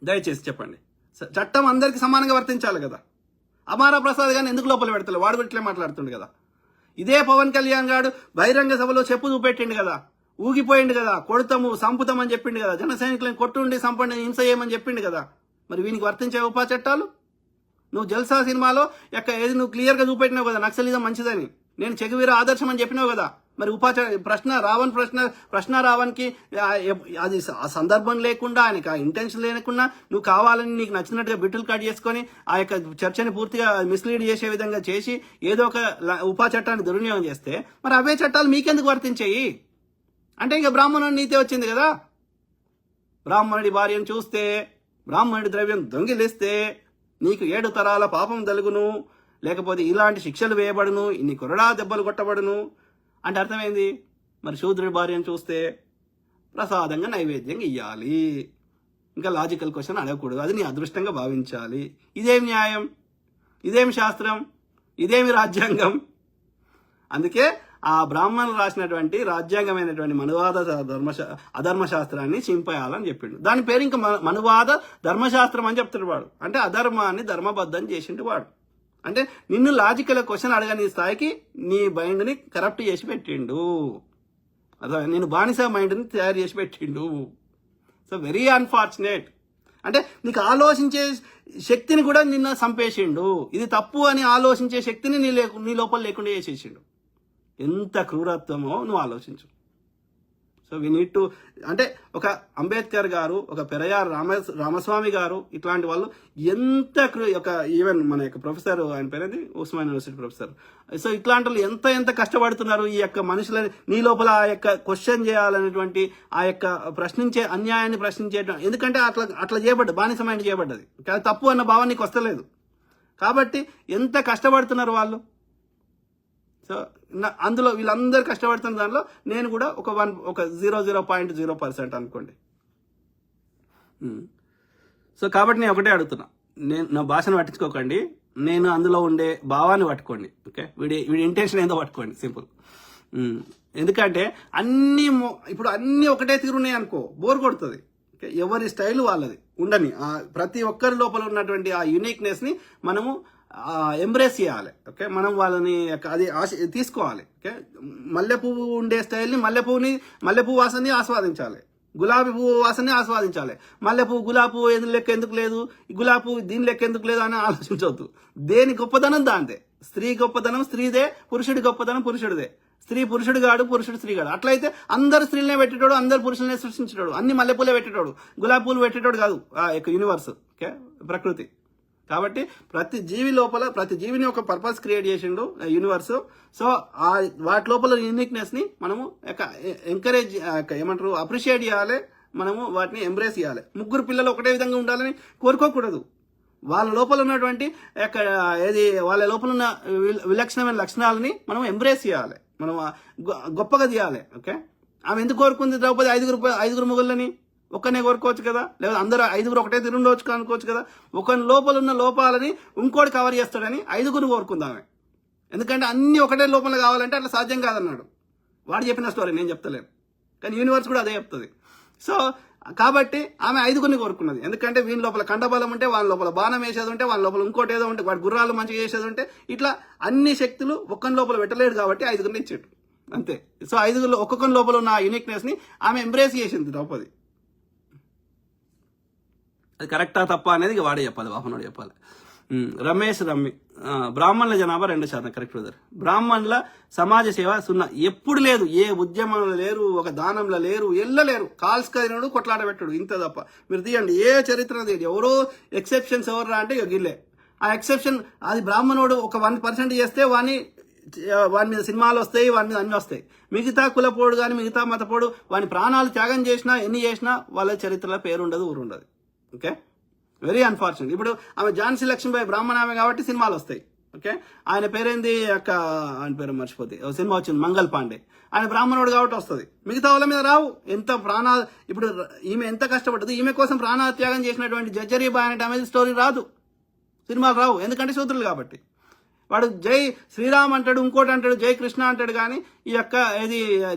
దయచేసి చెప్పండి. చట్టం అందరికి సమానంగా వర్తించాలి కదా. అమారా ప్రసాద్ గారిని ఎందుకు లోపల పెడతలే? వాడు ఇట్లే మాట్లాడుతుండు కదా. ఇదే పవన్ కళ్యాణ్ గారు బహిరంగ సభలో చెప్పు చూపెట్టిండు కదా, ఊగిపోయిండు కదా, కొడతాము సంపుతామని చెప్పిండు కదా, జన సైనికులను కొట్టుండి సంపండి హింస చేయమని చెప్పిండు కదా. మరి వీనికి వర్తించే ఉపా చట్టాలు? నువ్వు జల్సా సినిమాలో ఏది నువ్వు క్లియర్గా చూపెట్టినావు కదా, నక్సలిజం మంచిదని. నేను చెగువీర ఆదర్శం అని చెప్పినావు కదా. మరి ప్రశ్న రావణ్కి అది ఆ సందర్భం లేకుండా, ఆయనకి ఆ ఇంటెన్షన్ లేకుండా నువ్వు కావాలని నీకు నచ్చినట్టుగా బిట్టులు కట్ చేసుకొని ఆ యొక్క చర్చని పూర్తిగా మిస్లీడ్ చేసే విధంగా చేసి ఏదో ఒక ఉపా చట్టాన్ని దుర్వినియోగం చేస్తే మరి అవే చట్టాలు మీకెందుకు వర్తించాయి? అంటే ఇక బ్రాహ్మణుడి నీతే వచ్చింది కదా. బ్రాహ్మణుడి భార్యను చూస్తే, బ్రాహ్మణుడి ద్రవ్యం దొంగిలిస్తే నీకు 7 తరాల పాపం తలుగును, లేకపోతే ఇలాంటి శిక్షలు వేయబడును, ఇన్ని కొరడా దెబ్బలు కొట్టబడును అంటే అర్థమైంది. మరి శూద్రుడి భార్యను చూస్తే ప్రసాదంగా నైవేద్యంగా ఇయ్యాలి, ఇంకా లాజికల్ క్వశ్చన్ అడగకూడదు, అది నీ అదృష్టంగా భావించాలి. ఇదేం న్యాయం? ఇదేం శాస్త్రం? ఇదేమి రాజ్యాంగం? అందుకే ఆ బ్రాహ్మణులు రాసినటువంటి రాజ్యాంగమైనటువంటి మనువాద అధర్మశాస్త్రాన్ని చింపేయాలని చెప్పిండు. దాని పేరు ఇంకా మనువాద ధర్మశాస్త్రం అని చెప్తాడు వాడు. అంటే అధర్మాన్ని ధర్మబద్ధం చేసిండు వాడు. అంటే నిన్ను లాజికల్ క్వశ్చన్ అడగని స్థాయికి నీ మైండ్ని కరప్ట్ చేసి పెట్టిండు. అదే నేను బానిస మైండ్ని తయారు చేసి పెట్టిండు. So very unfortunate. అంటే నీకు ఆలోచించే శక్తిని కూడా నిన్న చంపేసిండు. ఇది తప్పు అని ఆలోచించే శక్తిని నీ లోపల లేకుండా చేసేసిండు. ఎంత క్రూరత్వమో నువ్వు ఆలోచించు. సో వీ నీడ్ టు, అంటే ఒక అంబేద్కర్ గారు, ఒక పెరయార్ రామస్వామి గారు, ఇట్లాంటి వాళ్ళు ఎంత ఒక ఈవెన్ మన యొక్క ప్రొఫెసర్, ఆయన పేరేది ఉస్మాన్ యూనివర్సిటీ ప్రొఫెసర్. సో ఇట్లాంటి వాళ్ళు ఎంత కష్టపడుతున్నారు ఈ యొక్క మనుషులని నీ లోపల ఆ యొక్క క్వశ్చన్ చేయాలనేటువంటి, ఆ యొక్క ప్రశ్నించే అన్యాయాన్ని ప్రశ్నించేయడం. ఎందుకంటే అట్లా చేయబడ్డది, బానిసమైన చేయబడ్డది. తప్పు అన్న భావం నీకు వస్తలేదు కాబట్టి ఎంత కష్టపడుతున్నారు వాళ్ళు. సో అందులో వీళ్ళందరూ కష్టపడుతున్న దానిలో నేను కూడా ఒక 0.0% అనుకోండి. సో కాబట్టి నేను ఒకటే అడుగుతున్నా, నేను నా భాషను పట్టించుకోకండి, నేను అందులో ఉండే భావాన్ని పట్టుకోండి. ఓకే, వీడి ఇంటెన్షన్ ఏందో పట్టుకోండి, సింపుల్. ఎందుకంటే ఇప్పుడు అన్నీ ఒకటే తీరున్నాయి అనుకో, బోర్ కొడుతుంది. ఓకే, ఎవరి స్టైల్ వాళ్ళది ఉండని, ప్రతి ఒక్కరి లోపల ఉన్నటువంటి ఆ యూనిక్నెస్ని మనము ఎంబ్రేస్ చేయాలి. ఓకే, మనం వాళ్ళని అది తీసుకోవాలి. ఓకే, మల్లెపువ్వు ఉండే స్టైల్ని, మల్లెపువ్వు వాసనని ఆస్వాదించాలి, గులాబీ పువ్వు వాసనని ఆస్వాదించాలి. మల్లెపువ్వు గులాబీ పువ్వు ఎందుకు లేదు, గులాబీ పువ్వు దీని లెక్క ఎందుకు లేదు అని ఆలోచించవద్దు. దేని గొప్పదనం దాంతే. స్త్రీ గొప్పదనం స్త్రీదే, పురుషుడి గొప్పదనం పురుషుడిదే. స్త్రీ పురుషుడు గాడు, పురుషుడు స్త్రీ గాడు. అట్లయితే అందరు స్త్రీలనే పెట్టేటోడు, అందరు పురుషులనే సృష్టించేటోడు, అన్ని మల్లెపూలే పెట్టేటోడు, గులాబీ పూలు పెట్టేటోడు కాదు ఆ యొక్క యూనివర్స్. ఓకే, ప్రకృతి. కాబట్టి ప్రతి జీవిని ఒక పర్పస్ క్రియేట్ చేసిండు యూనివర్స్. సో వాటి లోపల యూనిక్నెస్ ని మనము ఎంకరేజ్ ఏమంటారు, అప్రిషియేట్ చేయాలి, మనము వాటిని ఎంబ్రేస్ చేయాలి. 3 పిల్లలు ఒకటే విధంగా ఉండాలని కోరుకోకూడదు. వాళ్ళ లోపల ఉన్నటువంటి వాళ్ళ లోపల ఉన్న విలక్షణమైన లక్షణాలని మనం ఎంబ్రేస్ చేయాలి, మనం గొప్పగా తీయాలి. ఓకే, ఆమె ఎందుకు కోరుకుంది ద్రౌపది 5 మొగుళ్ళని? ఒక్కనే కోరుకోవచ్చు కదా, లేదా అందరూ 5 ఒకటే తిరుండవచ్చు అనుకోవచ్చు కదా. ఒకరి లోపల ఉన్న లోపాలని ఇంకోటి కవర్ చేస్తాడని 5 కోరుకుందామే. ఎందుకంటే అన్ని ఒకటే లోపల కావాలంటే అట్లా సాధ్యం కాదన్నాడు వాడు చెప్పిన స్టోరీ, నేను చెప్తలేను, కానీ యూనివర్స్ కూడా అదే చెప్తుంది. సో కాబట్టి ఆమె 5 కోరుకున్నది. ఎందుకంటే వీని లోపల కండబలం ఉంటే, వాళ్ళ లోపల బాణం వేసేది ఉంటే, వాళ్ళ లోపల ఇంకోటి ఏదో ఉంటే, వాడి గుర్రాలు మంచిగా చేసేది ఉంటే, ఇట్లా అన్ని శక్తులు ఒక్కని లోపల పెట్టలేడు కాబట్టి 5 ఇచ్చాడు అంతే. సో 5 ఒక్కొక్కరి లోపల ఉన్న యూనిక్నెస్ ని ఆమె ఎంబ్రేస్ చేసింది ద్రౌపది. అది కరెక్టా తప్ప అనేది వాడే చెప్పాలి, వాహనుడు చెప్పాలి. రమ్మి బ్రాహ్మణుల జనాభా 2%. Correct brother. బ్రాహ్మణుల సమాజ సేవ 0. ఎప్పుడు లేదు, ఏ ఉద్యమంలో లేరు, ఒక దానంలో లేరు, ఎల్లలేరు. కాల్స్ కదినాడు, కొట్లాట పెట్టాడు, ఇంత తప్ప. మీరు తీయండి, ఏ చరిత్ర తీయండి, ఎవరో ఎక్సెప్షన్స్ ఎవర్రా అంటే గిల్లే. ఆ ఎక్సెప్షన్ అది బ్రాహ్మణుడు ఒక 1% చేస్తే వాని మీద సినిమాలు వస్తాయి, వాని మీద అన్ని వస్తాయి. మిగతా కులపోడు కానీ మిగతా మతపోడు వాని ప్రాణాలు త్యాగం చేసినా, ఎన్ని చేసినా వాళ్ళ చరిత్రలో పేరుండదు, ఊరుండదు. Okay, very unfortunate. ఇప్పుడు ఆమె ఝాన్సీ లక్ష్మీబాయి బ్రాహ్మణ ఆమె కాబట్టి సినిమాలు వస్తాయి. ఓకే, ఆయన పేరేంది ఆయన పేరు మర్చిపోతే సినిమా వచ్చింది, మంగళ్ పాండే. ఆయన బ్రాహ్మణుడు కాబట్టి వస్తుంది, మిగతా వాళ్ళ మీద రావు. ఎంత ప్రాణాలు, ఇప్పుడు ఈమె ఎంత కష్టపడ్డది, ఈమె కోసం ప్రాణత్యాగం చేసినటువంటి జజ్జరీబాయ్ అనే ఆమె స్టోరీ రాదు, సినిమాలు రావు. ఎందుకంటే శూద్రులు కాబట్టి. వాడు జై శ్రీరామ్ అంటాడు, ఇంకోటి అంటాడు, జై కృష్ణ అంటాడు, కానీ ఈ యొక్క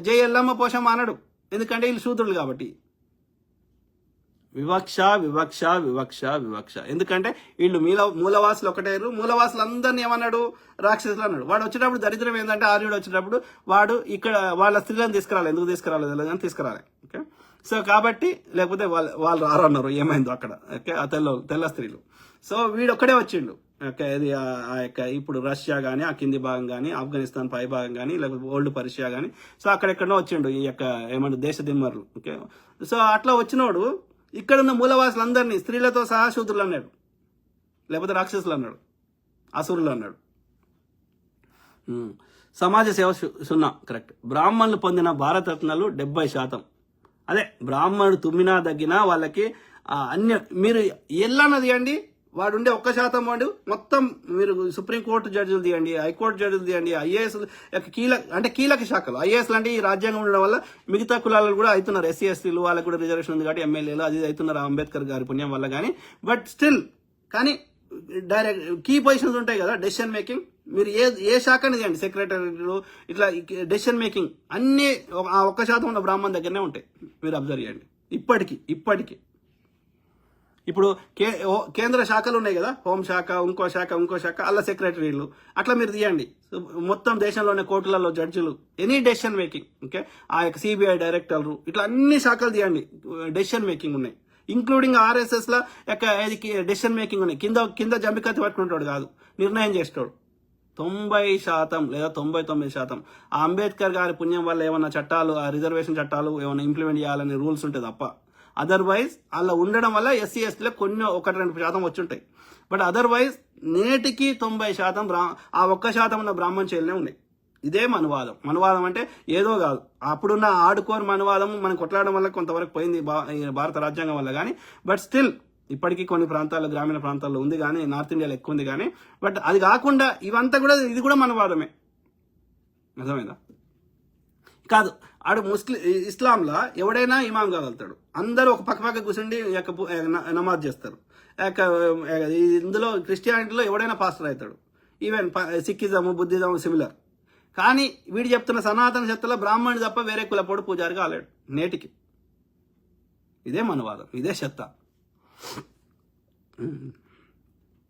జై ఎల్లమ్మ పోషమ్మ అనడు, ఎందుకంటే వీళ్ళు శూద్రులు కాబట్టి. వివక్ష వివక్ష వివక్ష వివక్ష. ఎందుకంటే వీళ్ళు మూలవాసులు ఒకటేరు, మూలవాసులు అందరినీ ఏమన్నాడు, రాక్షసులు అన్నాడు. వాడు వచ్చేటప్పుడు దరిద్రం ఏంటంటే ఆర్యుడు వచ్చేటప్పుడు వాడు ఇక్కడ వాళ్ళ స్త్రీలను తీసుకురాలి, ఎందుకు తీసుకురాలేదు కానీ తీసుకురాలి. ఓకే, సో కాబట్టి లేకపోతే వాళ్ళు రారన్నారు, ఏమైందో అక్కడ. ఓకే, ఆ తెల్ల స్త్రీలు. సో వీడు ఒక్కడే వచ్చిండు. ఓకే, ఇది ఆ యొక్క ఇప్పుడు రష్యా కానీ, ఆ కింది భాగం కానీ, ఆఫ్ఘనిస్తాన్ పై భాగం కానీ, లేకపోతే ఓల్డ్ పర్షియా కానీ, సో అక్కడెక్కడో వచ్చిండు ఈ యొక్క ఏమంటారు దేశ దిమ్మర్లు. ఓకే, సో అట్లా వచ్చినోడు ఇక్కడ ఉన్న మూలవాసులందరినీ స్త్రీలతో సహా శూద్రులు అన్నాడు, లేకపోతే రాక్షసులు అన్నాడు, అసురులు అన్నాడు. సమాజ సేవ 0, కరెక్ట్. బ్రాహ్మణులు పొందిన భారతరత్నాలు 70%. అదే బ్రాహ్మణుడు తుమ్మినా దగ్గినా వాళ్ళకి అన్య మీరు ఎల్లన్నది అండి, వాడు ఉండే 1% వాడు మొత్తం. మీరు సుప్రీంకోర్టు జడ్జిలు తీయండి, హైకోర్టు జడ్జిలు తీయండి, ఐఏఎస్ కీలక శాఖలు. ఐఏఎస్ అంటే ఈ రాజ్యాంగం ఉండడం వల్ల మిగతా కులాలు కూడా అవుతున్నారు, ఎస్సీ ఎస్టీలు వాళ్ళకు కూడా రిజర్వేషన్ ఉంది కాబట్టి ఎమ్మెల్యేలు అది అవుతున్నారు అంబేద్కర్ గారి పుణ్యం వల్ల. కానీ బట్ స్టిల్ కానీ డైరెక్ట్ కీ పొజిషన్స్ ఉంటాయి కదా, డెసిషన్ మేకింగ్. మీరు ఏ శాఖని తీయండి, సెక్రటరీలు ఇట్లా డెసిషన్ మేకింగ్ అన్ని 1% ఉన్న బ్రాహ్మణ్ దగ్గరనే ఉంటాయి. మీరు అబ్జర్వ్ చేయండి ఇప్పటికీ. ఇప్పుడు కేంద్ర శాఖలు ఉన్నాయి కదా, హోంశాఖ, ఇంకో శాఖ అలా సెక్రటరీలు అట్లా మీరు తీయండి. మొత్తం దేశంలోనే కోర్టులలో జడ్జిలు, ఎనీ డెసిషన్ మేకింగ్. ఓకే, ఆ యొక్క సిబిఐ డైరెక్టర్లు ఇట్లా అన్ని శాఖలు తీయండి, డెసిషన్ మేకింగ్ ఉన్నాయి. ఇంక్లూడింగ్ RSS ల యొక్క డెసిషన్ మేకింగ్ ఉన్నాయి. కింద జంబికత్తి పట్టుకుంటాడు కాదు, నిర్ణయం చేస్తాడు. 90% లేదా 99% ఆ అంబేద్కర్ గారి పుణ్యం వల్ల ఏమన్నా చట్టాలు, ఆ రిజర్వేషన్ చట్టాలు ఏమైనా ఇంప్లిమెంట్ చేయాలనే రూల్స్ ఉంటాయి తప్ప, అదర్వైజ్ అలా ఉండడం వల్ల ఎస్సీ ఎస్టీలకు కొన్ని 1-2% వచ్చి ఉంటాయి. బట్ అదర్వైజ్ నేటికి 90% ఆ 1% ఉన్న బ్రాహ్మణ శైలినే ఉన్నాయి. ఇదే మనువాదం అంటే ఏదో కాదు, అప్పుడున్న ఆడుకోర్ మనువాదం మనం కొట్లాడడం వల్ల కొంతవరకు పోయింది భారత రాజ్యాంగం వల్ల. కానీ బట్ స్టిల్ ఇప్పటికీ కొన్ని ప్రాంతాల్లో, గ్రామీణ ప్రాంతాల్లో ఉంది, కానీ నార్త్ ఇండియాలో ఎక్కువ ఉంది. కానీ బట్ అది కాకుండా ఇవంతా కూడా ఇది కూడా మనువాదమే. అర్థమైందా? కాదు, ఆడు ఇస్లాంలో ఎవడైనా ఇమాం కాగలుగుతాడు. అందరూ ఒక పక్క కూర్చుండి నమాజ్ చేస్తారు. ఇందులో క్రిస్టియానిటీలో ఎవడైనా పాస్టర్ అవుతాడు. ఈవెన్ సిక్కిజము, బుద్ధిజము సిమిలర్. కానీ వీడు చెప్తున్న సనాతన శక్తుల్లో బ్రాహ్మణుడు తప్ప వేరే కులపోడు పూజారి కాలేడు నేటికి. ఇదే మనువాదం, ఇదే చెత్త.